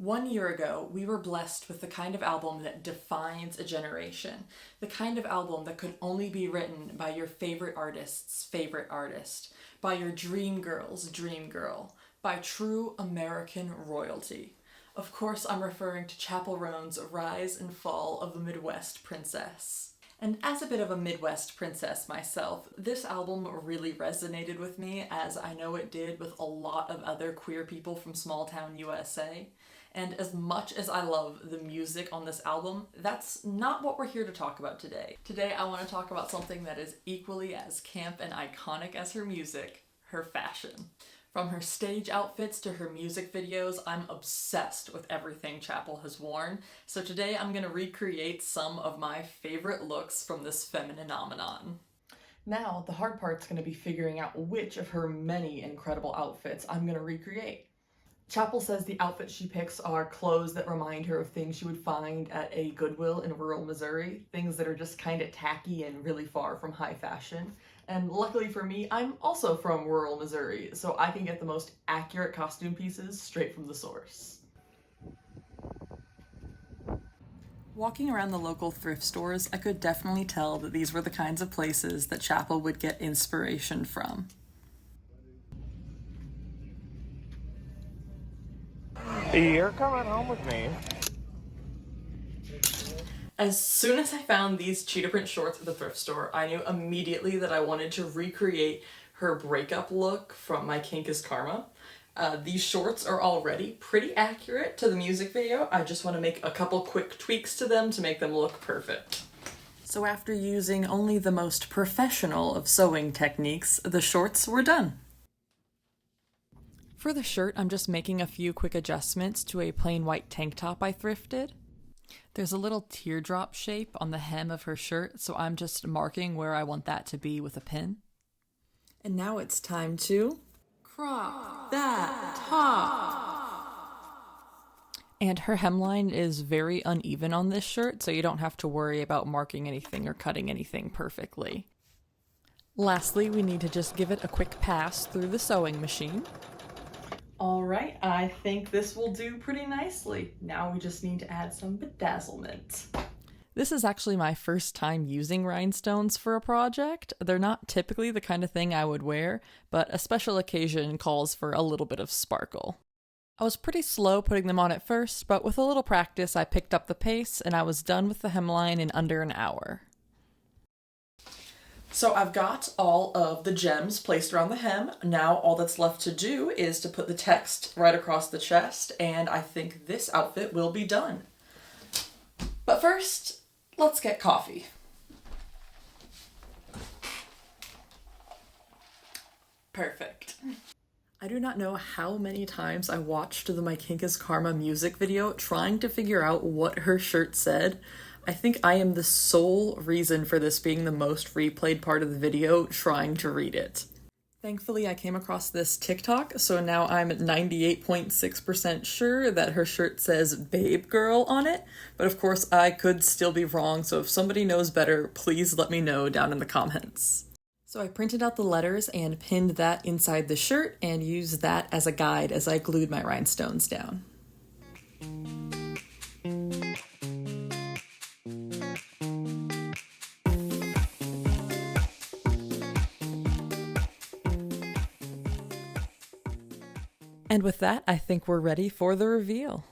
1 year ago, we were blessed with the kind of album that defines a generation. The kind of album that could only be written by your favorite artist's favorite artist, by your dream girl's dream girl, by true American royalty. Of course, I'm referring to Chappell Roan's Rise and Fall of the Midwest Princess. And as a bit of a Midwest princess myself, this album really resonated with me, as I know it did with a lot of other queer people from small town USA. And as much as I love the music on this album, that's not what we're here to talk about today. Today I want to talk about something that is equally as camp and iconic as her music, her fashion. From her stage outfits to her music videos, I'm obsessed with everything Chappell has worn. So today I'm going to recreate some of my favorite looks from this feminine phenomenon. Now, the hard part's going to be figuring out which of her many incredible outfits I'm going to recreate. Chappell says the outfits she picks are clothes that remind her of things she would find at a Goodwill in rural Missouri, things that are just kind of tacky and really far from high fashion. And luckily for me, I'm also from rural Missouri, so I can get the most accurate costume pieces straight from the source. Walking around the local thrift stores, I could definitely tell that these were the kinds of places that Chappell would get inspiration from. You're coming home with me. As soon as I found these cheetah print shorts at the thrift store, I knew immediately that I wanted to recreate her breakup look from my Kink is Karma. These shorts are already pretty accurate to the music video. I just want to make a couple quick tweaks to them to make them look perfect. So after using only the most professional of sewing techniques, the shorts were done. For the shirt, I'm just making a few quick adjustments to a plain white tank top I thrifted. There's a little teardrop shape on the hem of her shirt, so I'm just marking where I want that to be with a pin. And now it's time to crop that top. And her hemline is very uneven on this shirt, so you don't have to worry about marking anything or cutting anything perfectly. Lastly, we need to just give it a quick pass through the sewing machine. All right, I think this will do pretty nicely. Now we just need to add some bedazzlement. This is actually my first time using rhinestones for a project. They're not typically the kind of thing I would wear, but a special occasion calls for a little bit of sparkle. I was pretty slow putting them on at first, but with a little practice I picked up the pace and I was done with the hemline in under an hour. So I've got all of the gems placed around the hem. Now all that's left to do is to put the text right across the chest, and I think this outfit will be done. But first, let's get coffee. Perfect. I do not know how many times I watched the My Kink is Karma music video trying to figure out what her shirt said. I think I am the sole reason for this being the most replayed part of the video, trying to read it. Thankfully, I came across this TikTok, so now I'm 98.6% sure that her shirt says Babe Girl on it, but of course I could still be wrong, so if somebody knows better, please let me know down in the comments. So I printed out the letters and pinned that inside the shirt and used that as a guide as I glued my rhinestones down. And with that, I think we're ready for the reveal.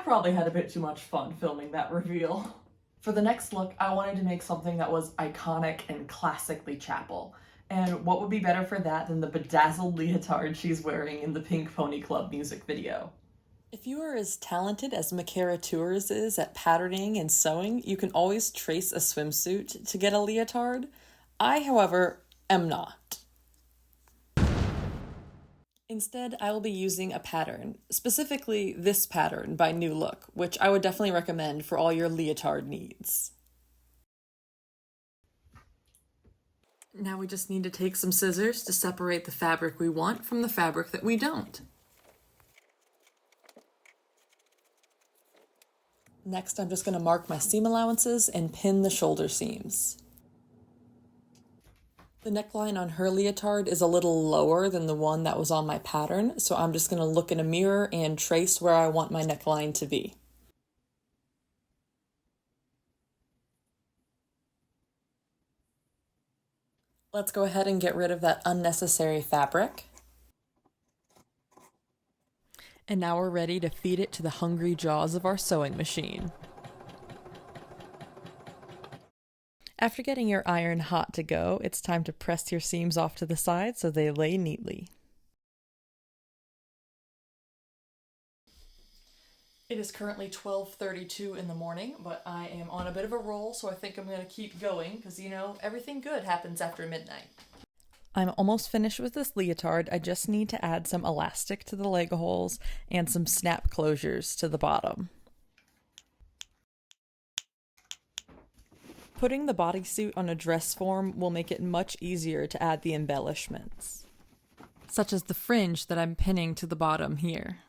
probably had a bit too much fun filming that reveal. For the next look, I wanted to make something that was iconic and classically Chappell. And what would be better for that than the bedazzled leotard she's wearing in the Pink Pony Club music video? If you are as talented as Makara Tours is at patterning and sewing, you can always trace a swimsuit to get a leotard. I, however, am not. Instead, I will be using a pattern, specifically this pattern by New Look, which I would definitely recommend for all your leotard needs. Now we just need to take some scissors to separate the fabric we want from the fabric that we don't. Next, I'm just going to mark my seam allowances and pin the shoulder seams. The neckline on her leotard is a little lower than the one that was on my pattern, so I'm just going to look in a mirror and trace where I want my neckline to be. Let's go ahead and get rid of that unnecessary fabric. And now we're ready to feed it to the hungry jaws of our sewing machine. After getting your iron hot to go, it's time to press your seams off to the side so they lay neatly. It is currently 12:32 in the morning, but I am on a bit of a roll, so I think I'm going to keep going because, you know, everything good happens after midnight. I'm almost finished with this leotard. I just need to add some elastic to the leg holes and some snap closures to the bottom. Putting the bodysuit on a dress form will make it much easier to add the embellishments, such as the fringe that I'm pinning to the bottom here.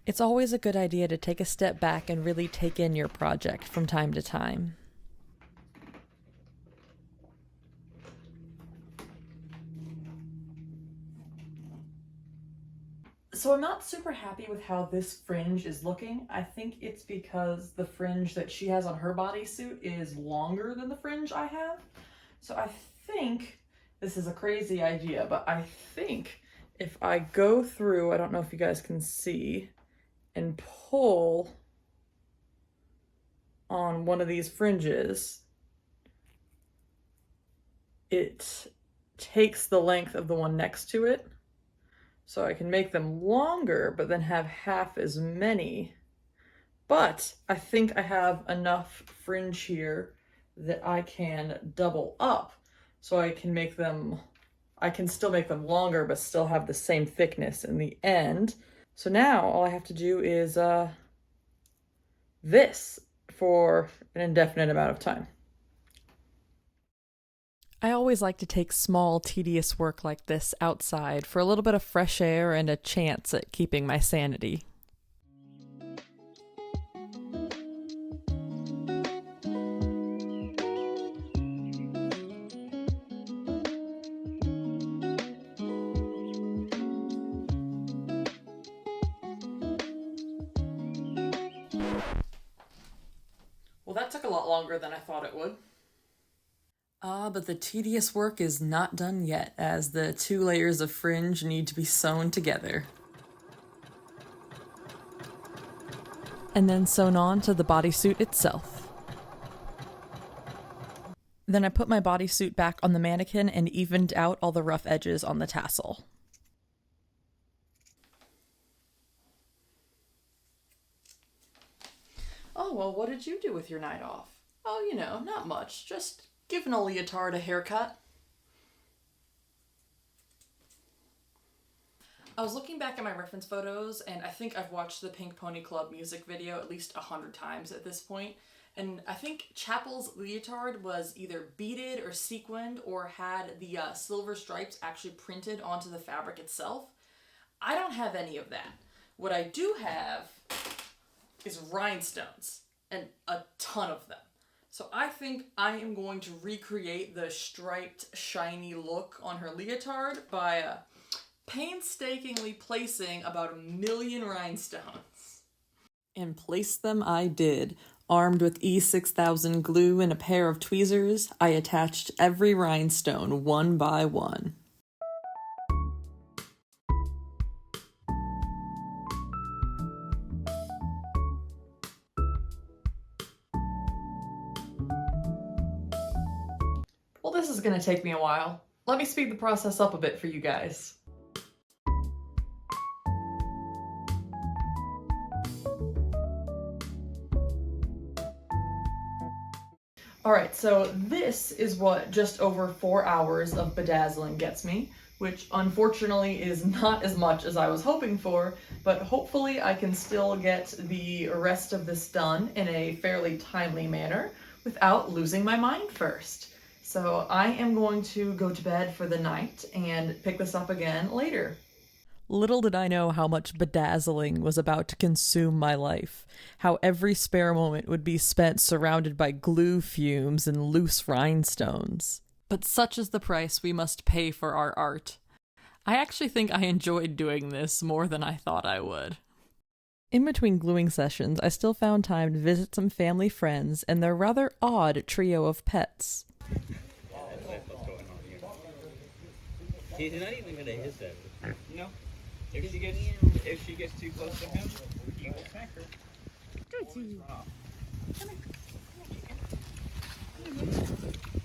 It's always a good idea to take a step back and really take in your project from time to time. So I'm not super happy with how this fringe is looking. I think it's because the fringe that she has on her bodysuit is longer than the fringe I have. So I think, this is a crazy idea, but I think if I go through, I don't know if you guys can see, and pull on one of these fringes, it takes the length of the one next to it. So I can make them longer, but then have half as many. But I think I have enough fringe here that I can double up. So I can make them, I can still make them longer, but still have the same thickness in the end. So now all I have to do is this for an indefinite amount of time. I always like to take small, tedious work like this outside for a little bit of fresh air and a chance at keeping my sanity. Well, that took a lot longer than I thought it would. But the tedious work is not done yet, as the 2 layers of fringe need to be sewn together. And then sewn on to the bodysuit itself. Then I put my bodysuit back on the mannequin and evened out all the rough edges on the tassel. Oh, well, what did you do with your night off? Oh, you know, not much, just giving a leotard a haircut. I was looking back at my reference photos, and I think I've watched the Pink Pony Club music video at least 100 times at this point, and I think Chappell's leotard was either beaded or sequined or had the silver stripes actually printed onto the fabric itself. I don't have any of that. What I do have is rhinestones, and a ton of them. So I think I am going to recreate the striped, shiny look on her leotard by painstakingly placing about 1 million rhinestones. And place them I did, Armed with E6000 glue and a pair of tweezers, I attached every rhinestone one by one. Well, this is gonna take me a while. Let me speed the process up a bit for you guys. Alright, so this is what just over 4 hours of bedazzling gets me, which unfortunately is not as much as I was hoping for, but hopefully I can still get the rest of this done in a fairly timely manner without losing my mind first. So I am going to go to bed for the night and pick this up again later. Little did I know how much bedazzling was about to consume my life, how every spare moment would be spent surrounded by glue fumes and loose rhinestones. But such is the price we must pay for our art. I actually think I enjoyed doing this more than I thought I would. In between gluing sessions, I still found time to visit some family friends and their rather odd trio of pets. He's not even gonna hiss at her. No. If she gets too close to him, he will smack her. Come here.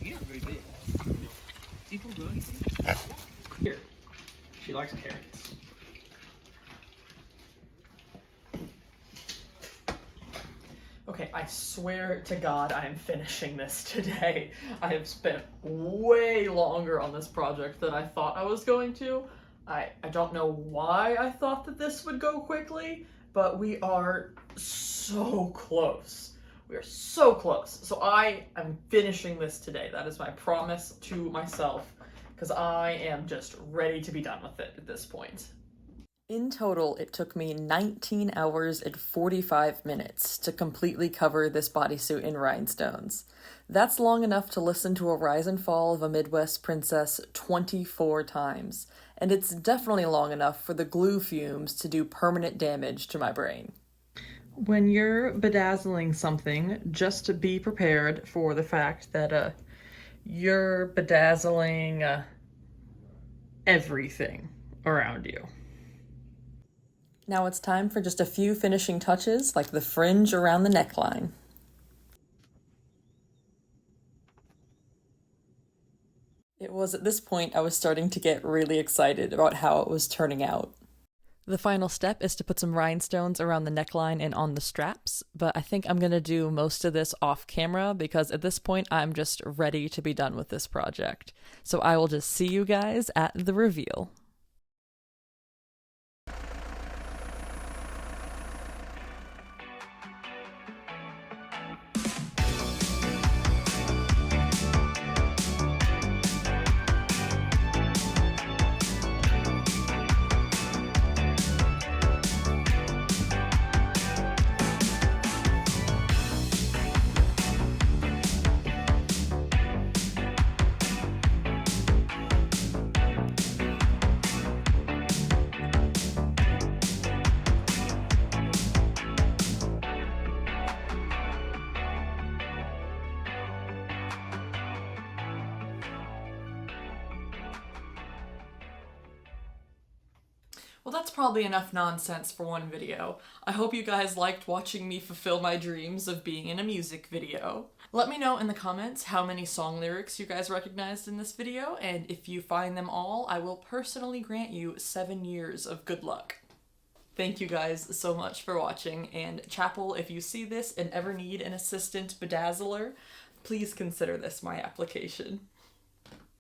You're very big. People go anything? Here. She likes carrots. Okay, I swear to God I am finishing this today. I have spent way longer on this project than I thought I was going to. I don't know why I thought that this would go quickly, but we are so close. We are so close. So I am finishing this today. That is my promise to myself, because I am just ready to be done with it at this point. In total, it took me 19 hours and 45 minutes to completely cover this bodysuit in rhinestones. That's long enough to listen to A Rise and Fall of a Midwest Princess 24 times, and it's definitely long enough for the glue fumes to do permanent damage to my brain. When you're bedazzling something, just to be prepared for the fact that you're bedazzling everything around you. Now it's time for just a few finishing touches, like the fringe around the neckline. It was at this point I was starting to get really excited about how it was turning out. The final step is to put some rhinestones around the neckline and on the straps, but I think I'm going to do most of this off camera because at this point I'm just ready to be done with this project. So I will just see you guys at the reveal. Well, that's probably enough nonsense for one video. I hope you guys liked watching me fulfill my dreams of being in a music video. Let me know in the comments how many song lyrics you guys recognized in this video, and if you find them all, I will personally grant you 7 years of good luck. Thank you guys so much for watching, and Chappell, if you see this and ever need an assistant bedazzler, please consider this my application.